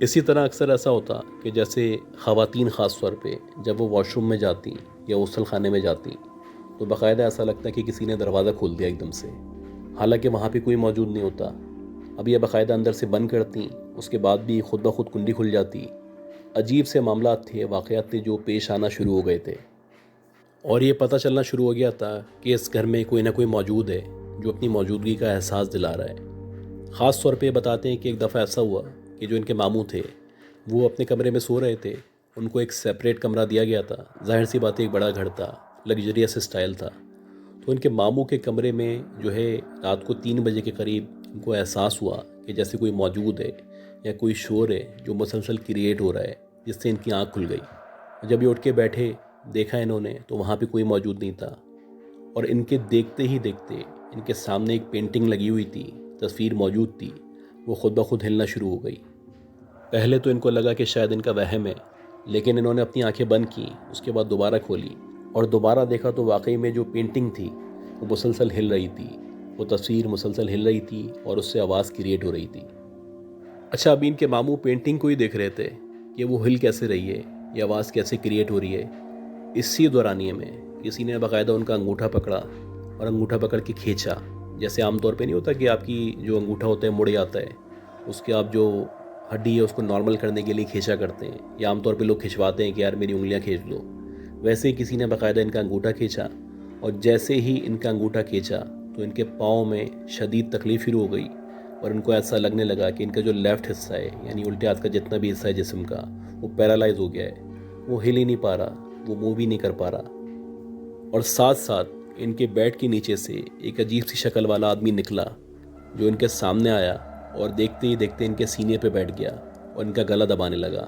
اسی طرح اکثر ایسا ہوتا کہ جیسے خواتین خاص طور پہ جب وہ واش روم میں جاتی یا غسل خانے میں جاتی تو باقاعدہ ایسا لگتا ہے کہ کسی نے دروازہ کھول دیا ایک دم سے، حالانکہ وہاں پہ کوئی موجود نہیں ہوتا۔ اب یہ باقاعدہ اندر سے بند کرتی، اس کے بعد بھی خود بخود کنڈی کھل جاتی۔ عجیب سے معاملات تھے، واقعات تھے جو پیش آنا شروع ہو گئے تھے، اور یہ پتہ چلنا شروع ہو گیا تھا کہ اس گھر میں کوئی نہ کوئی موجود ہے جو اپنی موجودگی کا احساس دلا رہا ہے۔ خاص طور پہ بتاتے ہیں کہ ایک دفعہ ایسا ہوا کہ جو ان کے ماموں تھے وہ اپنے کمرے میں سو رہے تھے، ان کو ایک سیپریٹ کمرہ دیا گیا تھا، ظاہر سی بات ہے ایک بڑا گھر تھا، لگژریس اسٹائل تھا۔ تو ان کے ماموں کے کمرے میں جو ہے رات کو 3 بجے کے قریب ان کو احساس ہوا کہ جیسے کوئی موجود ہے یا کوئی شور ہے جو مسلسل کریٹ ہو رہا ہے، جس سے ان کی آنکھ کھل گئی۔ جب یہ اٹھ کے بیٹھے، دیکھا انہوں نے تو وہاں پہ کوئی موجود نہیں تھا، اور ان کے دیکھتے ہی دیکھتے ان کے سامنے ایک پینٹنگ لگی ہوئی تھی، تصویر موجود تھی، وہ خود بخود ہلنا شروع ہو گئی۔ پہلے تو ان کو لگا کہ شاید ان کا وہم ہے، لیکن انہوں نے اپنی آنکھیں بند کیں، اس کے بعد دوبارہ کھولی اور دوبارہ دیکھا تو واقعی میں جو پینٹنگ تھی وہ مسلسل ہل رہی تھی، وہ تصویر مسلسل ہل رہی تھی اور اس سے آواز کریٹ ہو رہی تھی۔ اچھا، ابھی ان کے ماموں پینٹنگ کو ہی دیکھ رہے تھے کہ وہ ہل کیسے رہی ہے، یہ آواز کیسے کریٹ ہو رہی ہے۔ اسی دورانیے میں کسی نے باقاعدہ ان کا انگوٹھا پکڑا اور انگوٹھا پکڑ کے کھینچا، جیسے عام طور پہ نہیں ہوتا کہ آپ کی جو انگوٹھا ہوتا ہے مڑ جاتا ہے، اس کے آپ جو ہڈی ہے اس کو نارمل کرنے کے لیے کھینچا کرتے ہیں، یا عام طور پہ لوگ کھنچواتے ہیں کہ یار میری انگلیاں کھینچ لو، ویسے ہی کسی نے باقاعدہ ان کا انگوٹھا کھینچا، اور جیسے ہی ان کا انگوٹھا کھینچا تو ان کے پاؤں میں شدید تکلیف شروع ہو گئی، اور ان کو ایسا لگنے لگا کہ ان کا جو لیفٹ حصہ ہے، یعنی الٹے ہاتھ کا جتنا بھی حصہ ہے جسم کا، وہ پیرالائز ہو گیا ہے، وہ ہل ہی نہیں پا رہا، وہ موو بھی نہیں کر پا رہا۔ اور ساتھ ساتھ ان کے بیڈ کے نیچے سے ایک عجیب سی شکل والا آدمی نکلا، جو ان کے سامنے آیا اور دیکھتے ہی دیکھتے ان کے سینے پہ بیٹھ گیا اور ان کا گلا دبانے لگا،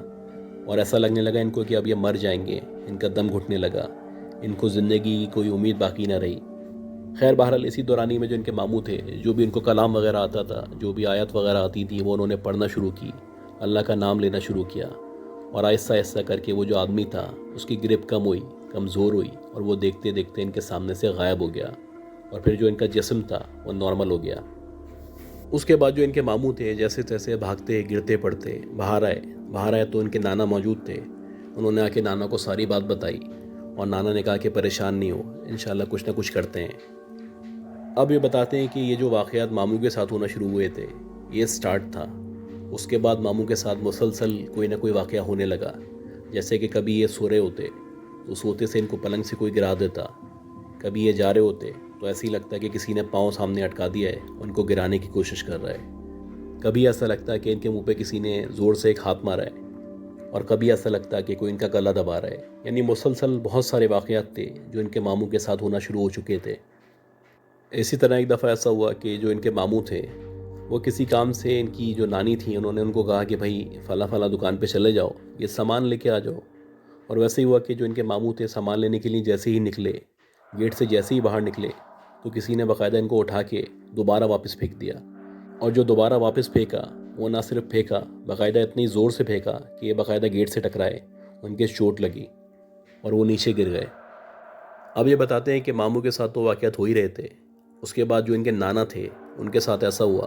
اور ایسا لگنے لگا ان کو کہ اب یہ مر جائیں گے، ان کا دم گھٹنے لگا، ان کو زندگی کی کوئی امید باقی نہ رہی۔ خیر بہرحال اسی دورانی میں جو ان کے ماموں تھے، جو بھی ان کو کلام وغیرہ آتا تھا، جو بھی آیت وغیرہ آتی تھی، وہ انہوں نے پڑھنا شروع کی، اللہ کا نام لینا شروع کیا، اور آہستہ آہستہ کر کے وہ جو آدمی تھا اس کی گرپ کم ہوئی، کمزور ہوئی، اور وہ دیکھتے دیکھتے ان کے سامنے سے غائب ہو گیا، اور پھر جو ان کا جسم تھا وہ نارمل ہو گیا۔ اس کے بعد جو ان کے ماموں تھے جیسے تیسے بھاگتے گرتے پڑتے باہر آئے تو ان کے نانا موجود تھے۔ انہوں نے آ کے نانا کو ساری بات بتائی، اور نانا نے کہا کہ پریشان نہیں ہو، انشاءاللہ کچھ نہ کچھ کرتے ہیں۔ اب یہ بتاتے ہیں کہ یہ جو واقعات ماموں کے ساتھ ہونا شروع ہوئے تھے، یہ سٹارٹ تھا۔ اس کے بعد ماموں کے ساتھ مسلسل کوئی نہ کوئی واقعہ ہونے لگا، جیسے کہ کبھی یہ سو رہے ہوتے تو سوتے سے ان کو پلنگ سے کوئی گرا دیتا، کبھی یہ جا رہے ہوتے تو ایسے ہی لگتا ہے کہ کسی نے پاؤں سامنے اٹکا دیا ہے، ان کو گرانے کی کوشش کر رہا ہے۔ کبھی ایسا لگتا ہے کہ ان کے منہ پہ کسی نے زور سے ایک ہاتھ مارا ہے، اور کبھی ایسا لگتا ہے کہ کوئی ان کا گلا دبا رہا ہے۔ یعنی مسلسل بہت سارے واقعات تھے جو ان کے ماموں کے ساتھ ہونا شروع ہو چکے تھے۔ اسی طرح ایک دفعہ ایسا ہوا کہ جو ان کے ماموں تھے وہ کسی کام سے ان کی جو نانی تھی انہوں نے ان کو کہا کہ بھائی فلاں فلاں دکان پہ چلے جاؤ، یہ سامان لے کے آ جاؤ۔ اور ویسے ہی ہوا کہ جو ان کے ماموں تھے سامان لینے کے لیے جیسے ہی نکلے، گیٹ سے جیسے ہی باہر نکلے تو کسی نے باقاعدہ ان کو اٹھا کے دوبارہ واپس پھینک دیا، اور جو دوبارہ واپس پھینکا وہ نہ صرف پھینکا، باقاعدہ اتنی زور سے پھینکا کہ یہ باقاعدہ گیٹ سے ٹکرائے، ان کے چوٹ لگی اور وہ نیچے گر گئے۔ اب یہ بتاتے ہیں کہ ماموں کے ساتھ تو واقعات ہو ہی رہے تھے، اس کے بعد جو ان کے نانا تھے ان کے ساتھ ایسا ہوا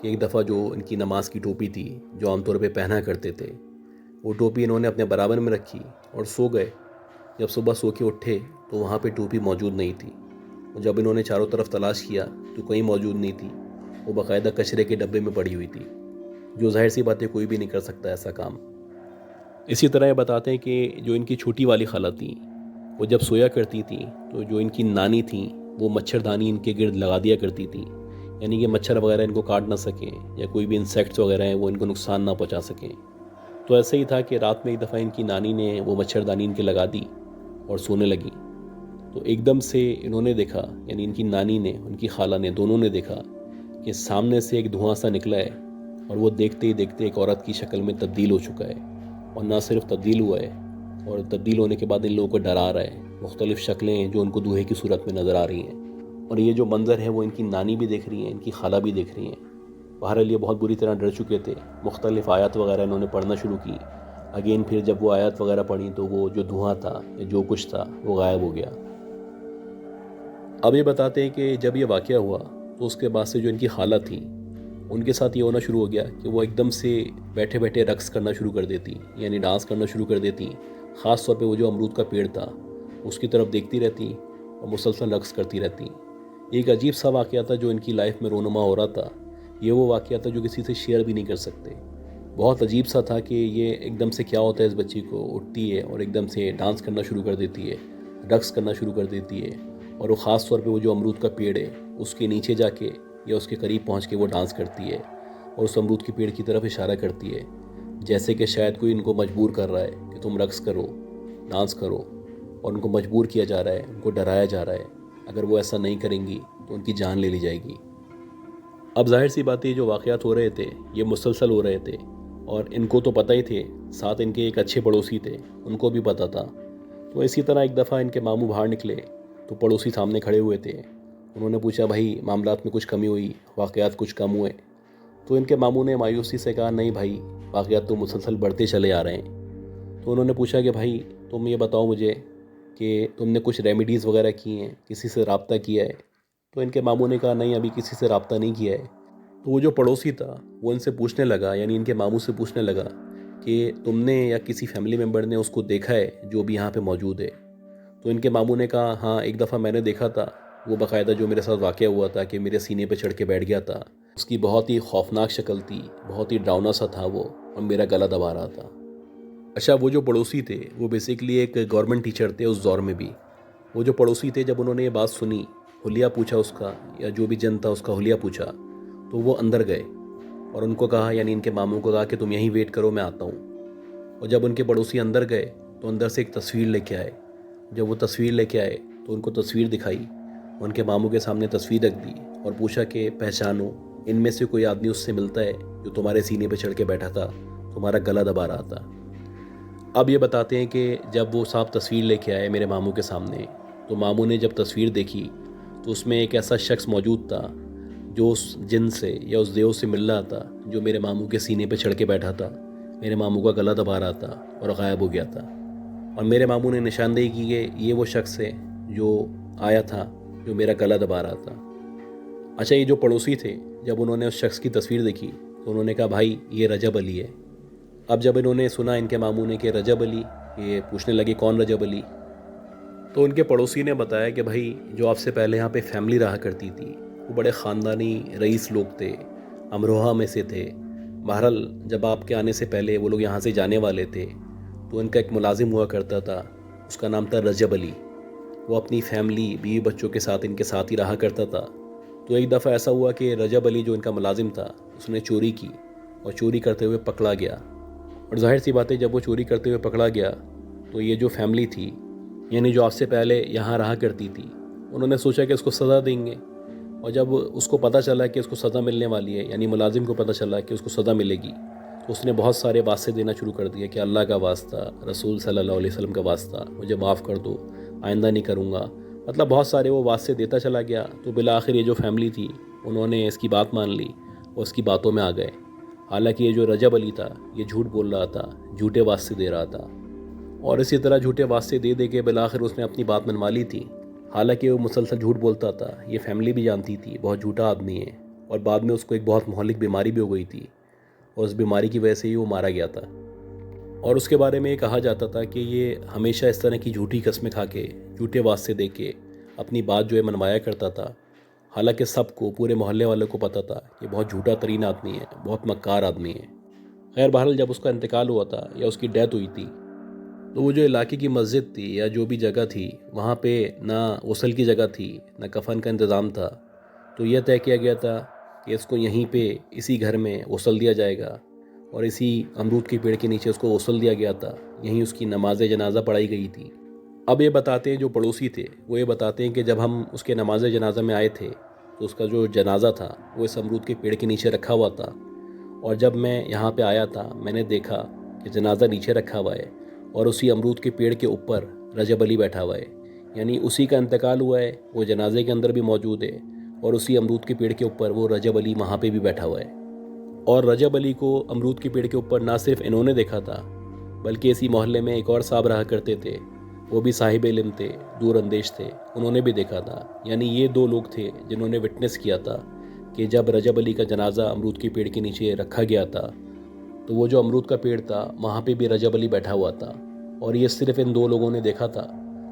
کہ ایک دفعہ جو ان کی نماز کی ٹوپی تھی جو عام طور پہ پہنا کرتے تھے، وہ ٹوپی انہوں نے اپنے برابر میں رکھی اور سو گئے۔ جب صبح سو کے اٹھے تو وہاں پہ ٹوپی موجود نہیں تھی، اور جب انہوں نے چاروں طرف تلاش کیا تو کہیں موجود نہیں تھی، وہ باقاعدہ کچرے کے ڈبے میں پڑی ہوئی تھی، جو ظاہر سی بات ہے کوئی بھی نہیں کر سکتا ایسا کام۔ اسی طرح یہ بتاتے ہیں کہ جو ان کی چھوٹی والی خالہ تھیں وہ جب سویا کرتی تھیں تو جو ان کی نانی تھیں وہ مچھردانی ان کے گرد لگا دیا کرتی تھیں، یعنی کہ مچھر وغیرہ ان کو کاٹ نہ سکیں یا کوئی بھی انسیکٹس وغیرہ ہیں وہ ان کو نقصان نہ پہنچا سکیں۔ تو ایسے ہی تھا کہ رات میں ایک دفعہ ان کی نانی نے وہ مچھردانی ان کے لگا دی اور سونے لگی، تو ایک دم سے انہوں نے دیکھا، یعنی ان کی نانی نے، ان کی خالہ نے، دونوں نے دیکھا کہ سامنے سے ایک دھواں سا نکلا ہے، اور وہ دیکھتے ہی دیکھتے ایک عورت کی شکل میں تبدیل ہو چکا ہے، اور نہ صرف تبدیل ہوا ہے اور تبدیل ہونے کے بعد ان لوگوں کو ڈرا رہا ہے، مختلف شکلیں ہیں جو ان کو دوہے کی صورت میں نظر آ رہی ہیں، اور یہ جو منظر ہے وہ ان کی نانی بھی دیکھ رہی ہیں، ان کی خالہ بھی دیکھ رہی ہیں۔ بہرحال یہ بہت بری طرح ڈر چکے تھے، مختلف آیات وغیرہ انہوں نے پڑھنا شروع کی۔ اگین پھر جب وہ آیات وغیرہ پڑھی تو وہ جو دھواں تھا یا جو کچھ تھا وہ غائب ہو گیا۔ اب یہ بتاتے ہیں کہ جب یہ واقعہ ہوا تو اس کے بعد سے جو ان کی خالہ تھیں ان کے ساتھ یہ ہونا شروع ہو گیا کہ وہ ایک دم سے بیٹھے بیٹھے رقص کرنا شروع کر دیتی، یعنی ڈانس کرنا شروع کر دیتی. خاص طور پہ وہ جو امرود کا پیڑ تھا اس کی طرف دیکھتی رہتی اور مسلسل رقص کرتی رہتی. ایک عجیب سا واقعہ تھا جو ان کی لائف میں رونما ہو رہا تھا. یہ وہ واقعہ تھا جو کسی سے شیئر بھی نہیں کر سکتے. بہت عجیب سا تھا کہ یہ ایک دم سے کیا ہوتا ہے اس بچی کو، اٹھتی ہے اور ایک دم سے ڈانس کرنا شروع کر دیتی ہے، رقص کرنا شروع کر دیتی ہے. اور وہ خاص طور پہ وہ جو امرود کا پیڑ ہے اس کے نیچے جا کے یا اس کے قریب پہنچ کے وہ ڈانس کرتی ہے اور اس امرود کے پیڑ کی طرف اشارہ کرتی ہے، جیسے کہ شاید کوئی ان کو مجبور کر رہا ہے کہ تم رقص کرو، ڈانس کرو. اور ان کو مجبور کیا جا رہا ہے، ان کو ڈرایا جا رہا ہے، اگر وہ ایسا نہیں کریں گی تو ان کی جان لے لی جائے گی. اب ظاہر سی بات ہے جو واقعات ہو رہے تھے یہ مسلسل ہو رہے تھے اور ان کو تو پتہ ہی تھے، ساتھ ان کے ایک اچھے پڑوسی تھے ان کو بھی پتہ تھا. تو اسی طرح ایک دفعہ ان کے ماموں باہر نکلے تو پڑوسی سامنے کھڑے ہوئے تھے. انہوں نے پوچھا بھائی معاملات میں کچھ کمی ہوئی، واقعات کچھ کم ہوئے؟ تو ان کے ماموں نے مایوسی سے کہا نہیں بھائی، واقعات تو مسلسل بڑھتے چلے آ رہے ہیں. تو انہوں نے پوچھا کہ بھائی تم یہ بتاؤ مجھے کہ تم نے کچھ ریمیڈیز وغیرہ کی ہیں، کسی سے رابطہ کیا ہے؟ تو ان کے ماموں نے کہا نہیں ابھی کسی سے رابطہ نہیں کیا ہے. تو وہ جو پڑوسی تھا وہ ان سے پوچھنے لگا، یعنی ان کے ماموں سے پوچھنے لگا کہ تم نے یا کسی فیملی ممبر نے اس کو دیکھا ہے جو بھی یہاں پہ موجود ہے؟ تو ان کے ماموں نے کہا ہاں ایک دفعہ میں نے دیکھا تھا، وہ باقاعدہ جو میرے ساتھ واقعہ ہوا تھا کہ میرے سینے پہ چڑھ کے بیٹھ گیا تھا. اس کی بہت ہی خوفناک شکل تھی، بہت ہی ڈراؤنا سا تھا وہ، اور میرا گلا دبا رہا تھا. اچھا وہ جو پڑوسی تھے وہ بیسیکلی ایک گورنمنٹ ٹیچر تھے اس دور میں بھی. وہ جو پڑوسی تھے جب انہوں نے یہ بات سنی، حلیہ پوچھا اس کا، یا جو بھی جن تھا اس کا حلیہ پوچھا، تو وہ اندر گئے اور ان کو کہا، یعنی ان کے ماموں کو کہا کہ تم یہیں ویٹ کرو میں آتا ہوں. اور جب ان کے پڑوسی اندر گئے تو اندر سے ایک تصویر لے کے آئے. جب وہ تصویر لے کے آئے تو ان کو تصویر دکھائی، ان کے ماموں کے سامنے تصویر رکھ دی اور پوچھا کہ پہچانو، ان میں سے کوئی آدمی اس سے ملتا ہے جو تمہارے سینے پہ چڑھ کے بیٹھا تھا، تمہارا گلا دبا رہا تھا. اب یہ بتاتے ہیں کہ جب وہ صاحب تصویر لے کے آئے میرے ماموں کے سامنے، تو ماموں نے جب تصویر دیکھی تو اس میں ایک ایسا شخص موجود تھا جو اس جن سے یا اس دیو سے مل رہا تھا جو میرے ماموں کے سینے پہ چڑھ کے بیٹھا تھا، میرے ماموں کا گلا دبا رہا تھا اور غائب ہو گیا تھا. اور میرے ماموں نے نشاندہی کی کہ یہ وہ شخص ہے جو آیا تھا جو میرا گلا دبا رہا تھا. اچھا یہ جو پڑوسی تھے جب انہوں نے اس شخص کی تصویر دیکھی تو انہوں نے کہا بھائی یہ رجب علی ہے. اب جب انہوں نے سنا ان کے ماموں نے کہ رجب علی، یہ پوچھنے لگے کون رجب علی؟ تو ان کے پڑوسی نے بتایا کہ بھائی جو آپ سے پہلے یہاں پہ فیملی رہا کرتی تھی وہ بڑے خاندانی رئیس لوگ تھے، امروہہ میں سے تھے. بہرحال جب آپ کے آنے سے پہلے وہ لوگ یہاں سے جانے والے تھے تو ان کا ایک ملازم ہوا کرتا تھا، اس کا نام تھا رجب علی. وہ اپنی فیملی بیوی بچوں کے ساتھ ان کے ساتھ ہی رہا کرتا تھا. تو ایک دفعہ ایسا ہوا کہ رجب علی جو ان کا ملازم تھا اس نے چوری کی اور چوری کرتے ہوئے پکڑا گیا. اور ظاہر سی بات ہے جب وہ چوری کرتے ہوئے پکڑا گیا تو یہ جو فیملی تھی، یعنی جو آپ سے پہلے یہاں رہا کرتی تھی، انہوں نے سوچا کہ اس کو سزا دیں گے. اور جب اس کو پتہ چلا کہ اس کو سزا ملنے والی ہے، یعنی ملازم کو پتہ چلا کہ اس کو سزا ملے گی، تو اس نے بہت سارے واسطے دینا شروع کر دیا کہ اللہ کا واسطہ، رسول صلی اللہ علیہ وسلم کا واسطہ، مجھے معاف کر دو، آئندہ نہیں کروں گا. مطلب بہت سارے وہ واسطے دیتا چلا گیا. تو بالآخر یہ جو فیملی تھی انہوں نے اس کی بات مان لی اور اس کی باتوں میں آ گئے. حالانکہ یہ جو رجب علی تھا یہ جھوٹ بول رہا تھا، جھوٹے واسطے دے رہا تھا. اور اسی طرح جھوٹے واسطے دے کے بالآخر اس نے اپنی بات منوا لی تھی. حالانکہ وہ مسلسل جھوٹ بولتا تھا، یہ فیملی بھی جانتی تھی بہت جھوٹا آدمی ہے. اور بعد میں اس کو ایک بہت مہلک بیماری بھی ہو گئی تھی اور اس بیماری کی وجہ سے ہی وہ مارا گیا تھا. اور اس کے بارے میں یہ کہا جاتا تھا کہ یہ ہمیشہ اس طرح کی جھوٹی قسمیں کھا کے، جھوٹے واسطے دے کے اپنی بات جو ہے منوایا کرتا تھا. حالانکہ سب کو، پورے محلے والوں کو پتہ تھا کہ بہت جھوٹا ترین آدمی ہے، بہت مکار آدمی ہے. خیر بہرحال جب اس کا انتقال ہوا تھا یا اس کی ڈیتھ ہوئی تھی تو وہ جو علاقے کی مسجد تھی یا جو بھی جگہ تھی وہاں پہ نہ غسل کی جگہ تھی نہ کفن کا انتظام تھا. تو یہ طے کیا گیا تھا کہ اس کو یہیں پہ اسی گھر میں غسل دیا جائے گا اور اسی امرود کے پیڑ کے نیچے اس کو غسل دیا گیا تھا. یہیں اس کی نماز جنازہ پڑھائی گئی تھی. اب یہ بتاتے ہیں جو پڑوسی تھے وہ یہ بتاتے ہیں کہ جب ہم اس کے نماز جنازہ میں آئے تھے تو اس کا جو جنازہ تھا وہ اس امرود کے پیڑ کے نیچے رکھا ہوا تھا. اور جب میں یہاں پہ آیا تھا میں نے دیکھا کہ جنازہ نیچے رکھا ہوا ہے اور اسی امرود کے پیڑ کے اوپر رجب علی بیٹھا ہوا ہے. یعنی اسی کا انتقال ہوا ہے، وہ جنازے کے اندر بھی موجود ہے اور اسی امرود کے پیڑ کے اوپر وہ رجب علی وہاں پہ بھی بیٹھا ہوا ہے. اور رجب علی کو امرود کے پیڑ کے اوپر نہ صرف انہوں نے دیکھا تھا بلکہ اسی محلے میں ایک اور صاحب رہا کرتے تھے، وہ بھی صاحب علم تھے، دور اندیش تھے، انہوں نے بھی دیکھا تھا. یعنی یہ دو لوگ تھے جنہوں نے وٹنس کیا تھا کہ جب رجب علی کا جنازہ امرود کے پیڑ کے نیچے رکھا گیا تھا تو وہ جو امرود کا پیڑ تھا وہاں پہ بھی رجب علی بیٹھا ہوا تھا، اور یہ صرف ان 2 لوگوں نے دیکھا تھا۔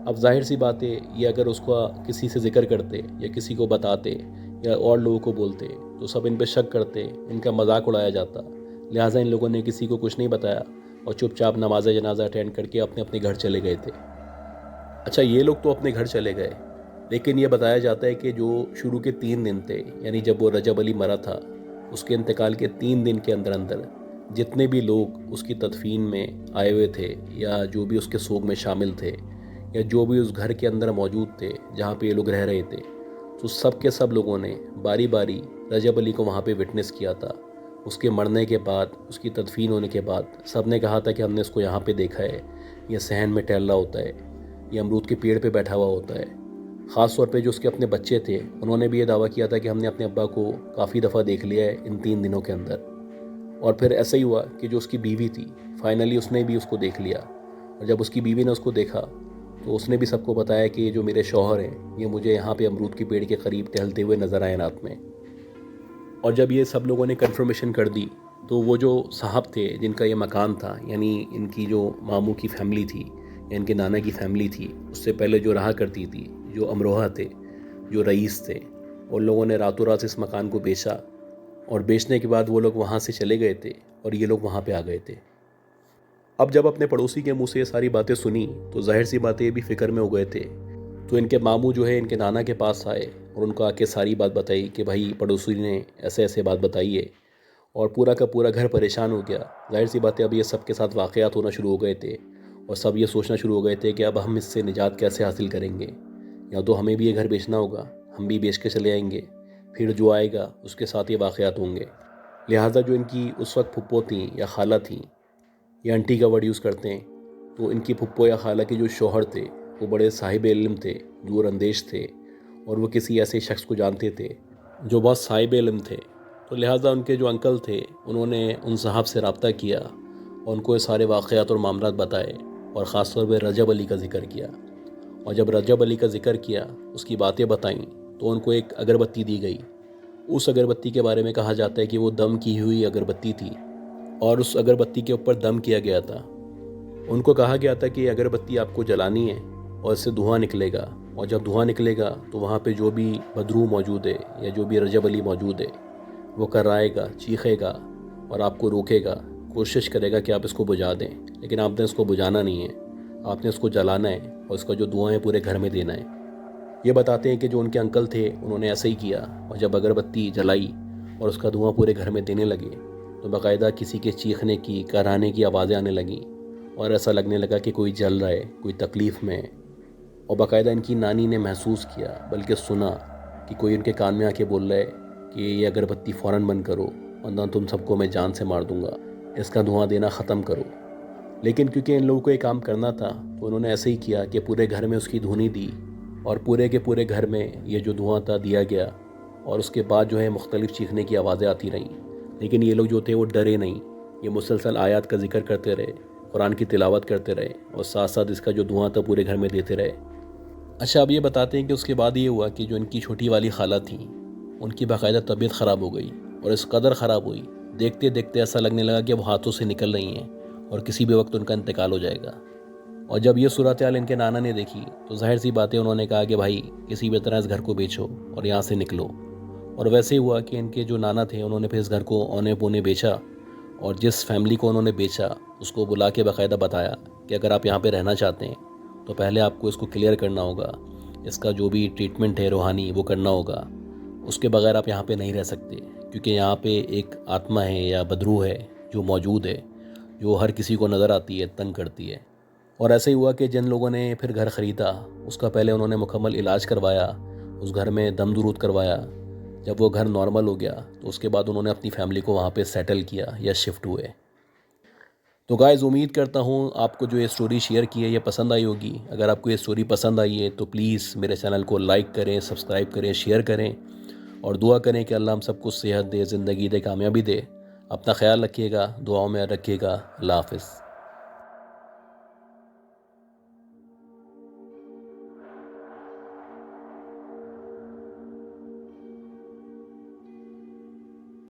اب ظاہر سی بات ہے، یہ اگر اس کو کسی سے ذکر کرتے یا کسی کو بتاتے یا اور لوگوں کو بولتے تو سب ان پہ شک کرتے، ان کا مذاق اڑایا جاتا۔ لہٰذا ان لوگوں نے کسی کو کچھ نہیں بتایا اور چپ چاپ نماز جنازہ اٹینڈ کر کے اپنے اپنے گھر چلے گئے تھے۔ اچھا، یہ لوگ تو اپنے گھر چلے گئے، لیکن یہ بتایا جاتا ہے کہ جو شروع کے 3 دن تھے، یعنی جب وہ رجب علی مرا تھا، اس کے انتقال کے 3 دن کے اندر اندر جتنے بھی لوگ اس کی تدفین میں آئے ہوئے تھے یا جو بھی اس کے سوگ میں شامل تھے یا جو بھی اس گھر کے اندر موجود تھے جہاں پہ یہ لوگ رہ رہے تھے، تو سب کے سب لوگوں نے باری باری رجب علی کو وہاں پہ وٹنس کیا تھا۔ اس کے مرنے کے بعد، اس کی تدفین ہونے کے بعد سب نے کہا تھا کہ ہم نے اس کو یہاں پہ دیکھا ہے، یہ صحن میں ٹہل رہا ہوتا ہے، یہ امرود کے پیڑ پہ بیٹھا ہوا ہوتا ہے۔ خاص طور پہ جو اس کے اپنے بچے تھے، انہوں نے بھی یہ دعویٰ کیا تھا کہ ہم نے اپنے ابا کو کافی دفعہ دیکھ لیا ہے ان 3 دنوں کے اندر۔ اور پھر ایسا ہی ہوا کہ جو اس کی بیوی تھی، فائنلی اس نے بھی اس کو دیکھ لیا، اور جب اس کی بیوی نے اس کو دیکھا تو اس نے بھی سب کو بتایا کہ یہ جو میرے شوہر ہیں، یہ مجھے یہاں پہ امرود کے پیڑ کے قریب ٹہلتے ہوئے نظر آئے رات میں۔ اور جب یہ سب لوگوں نے کنفرمیشن کر دی تو وہ جو صاحب تھے جن کا یہ مکان تھا، یعنی ان کی جو ماموں کی فیملی تھی یا ان کے نانا کی فیملی تھی، اس سے پہلے جو رہا کرتی تھی، جو امروہہ تھے، جو رئیس تھے، ان لوگوں نے راتوں رات اس مکان کو بیچا، اور بیچنے کے بعد وہ لوگ وہاں سے چلے گئے تھے اور یہ لوگ وہاں پہ آ گئے تھے۔ اب جب اپنے پڑوسی کے منہ سے یہ ساری باتیں سنی تو ظاہر سی باتیں یہ بھی فکر میں ہو گئے تھے، تو ان کے ماموں جو ہے ان کے نانا کے پاس آئے اور ان کو آ کے ساری بات بتائی کہ بھائی پڑوسی نے ایسے ایسے بات بتائی ہے، اور پورا کا پورا گھر پریشان ہو گیا۔ ظاہر سی بات ہے، اب یہ سب کے ساتھ واقعات ہونا شروع ہو گئے تھے اور سب یہ سوچنا شروع ہو گئے تھے کہ اب ہم اس سے نجات کیسے حاصل کریں گے، یا تو ہمیں بھی یہ گھر بیچنا ہوگا، ہم بھی بیچ کے چلے آئیں گے، پھر جو آئے گا اس کے ساتھ یہ واقعات ہوں گے۔ لہٰذا جو ان کی اس وقت پھپھو تھیں یا خالہ تھیں، یا انٹی کا ورڈ یوز کرتے ہیں، تو ان کی پھپھو یا خالہ کے جو شوہر تھے وہ بڑے صاحب علم تھے، دور اندیش تھے، اور وہ کسی ایسے شخص کو جانتے تھے جو بہت صاحب علم تھے۔ تو لہٰذا ان کے جو انکل تھے انہوں نے ان صاحب سے رابطہ کیا اور ان کو یہ سارے واقعات اور معاملات بتائے، اور خاص طور پہ رجب علی کا ذکر کیا۔ اور جب رجب علی کا ذکر کیا، اس کی باتیں بتائیں، تو ان کو ایک اگربتی دی گئی۔ اس اگربتی کے بارے میں کہا جاتا ہے کہ وہ دم کی ہوئی اگربتی تھی، اور اس اگربتی کے اوپر دم کیا گیا تھا۔ ان کو کہا گیا تھا کہ یہ اگربتی آپ کو جلانی ہے اور اس سے دھواں نکلے گا، اور جب دھواں نکلے گا تو وہاں پہ جو بھی بدرو موجود ہے یا جو بھی رجب علی موجود ہے وہ کرائے گا، چیخے گا اور آپ کو روکے گا، کوشش کرے گا کہ آپ اس کو بجھا دیں، لیکن آپ نے اس کو بجھانا نہیں ہے، آپ نے اس کو جلانا ہے اور اس کا جو دھواں ہے پورے گھر میں دینا ہے۔ یہ بتاتے ہیں کہ جو ان کے انکل تھے انہوں نے ایسے ہی کیا، اور جب اگربتی جلائی اور اس کا دھواں پورے گھر میں دینے لگے تو باقاعدہ کسی کے چیخنے کی، کرانے کی آوازیں آنے لگیں، اور ایسا لگنے لگا کہ کوئی جل رہا ہے، کوئی تکلیف میں ہے۔ اور باقاعدہ ان کی نانی نے محسوس کیا، بلکہ سنا کہ کوئی ان کے کان میں آ کے بول رہا ہے کہ یہ اگربتی فوراً بند کرو ورنہ تم سب کو میں جان سے مار دوں گا، اس کا دھواں دینا ختم کرو۔ لیکن کیونکہ ان لوگوں کو یہ کام کرنا تھا تو انہوں نے ایسے ہی کیا کہ پورے گھر میں اس کی دھونی دی، اور پورے کے پورے گھر میں یہ جو دھواں تھا دیا گیا، اور اس کے بعد جو ہے مختلف چیخنے کی آوازیں آتی رہیں، لیکن یہ لوگ جو تھے وہ ڈرے نہیں، یہ مسلسل آیات کا ذکر کرتے رہے، قرآن کی تلاوت کرتے رہے، اور ساتھ ساتھ اس کا جو دھواں تھا پورے گھر میں دیتے رہے۔ اچھا، اب یہ بتاتے ہیں کہ اس کے بعد یہ ہوا کہ جو ان کی چھوٹی والی خالہ تھیں، ان کی باقاعدہ طبیعت خراب ہو گئی، اور اس قدر خراب ہوئی، دیکھتے دیکھتے ایسا لگنے لگا کہ وہ ہاتھوں سے نکل رہی ہیں اور کسی بھی وقت ان کا انتقال ہو جائے گا۔ اور جب یہ صورتحال ان کے نانا نے دیکھی تو ظاہر سی باتیں انہوں نے کہا کہ بھائی کسی بھی طرح اس گھر کو بیچو اور یہاں سے نکلو۔ اور ویسے ہی ہوا کہ ان کے جو نانا تھے انہوں نے پھر اس گھر کو اونے پونے بیچا، اور جس فیملی کو انہوں نے بیچا اس کو بلا کے باقاعدہ بتایا کہ اگر آپ یہاں پہ رہنا چاہتے ہیں تو پہلے آپ کو اس کو کلیئر کرنا ہوگا، اس کا جو بھی ٹریٹمنٹ ہے روحانی وہ کرنا ہوگا، اس کے بغیر آپ یہاں پہ نہیں رہ سکتے، کیونکہ یہاں پہ ایک آتما ہے یا بدروح ہے جو موجود ہے، جو ہر کسی کو نظر آتی ہے، تنگ کرتی ہے۔ اور ایسے ہی ہوا کہ جن لوگوں نے پھر گھر خریدا اس کا پہلے انہوں نے مکمل علاج کروایا، اس گھر میں دم درود کروایا۔ جب وہ گھر نارمل ہو گیا تو اس کے بعد انہوں نے اپنی فیملی کو وہاں پہ سیٹل کیا یا شفٹ ہوئے۔ تو گائز، امید کرتا ہوں آپ کو جو یہ سٹوری شیئر کی ہے یہ پسند آئی ہوگی۔ اگر آپ کو یہ سٹوری پسند آئی ہے تو پلیز میرے چینل کو لائک کریں، سبسکرائب کریں، شیئر کریں، اور دعا کریں کہ اللہ ہم سب کو صحت دے، زندگی دے، کامیابی دے۔ اپنا خیال رکھیے گا، دعاؤں میں رکھیے گا۔ اللہ حافظ۔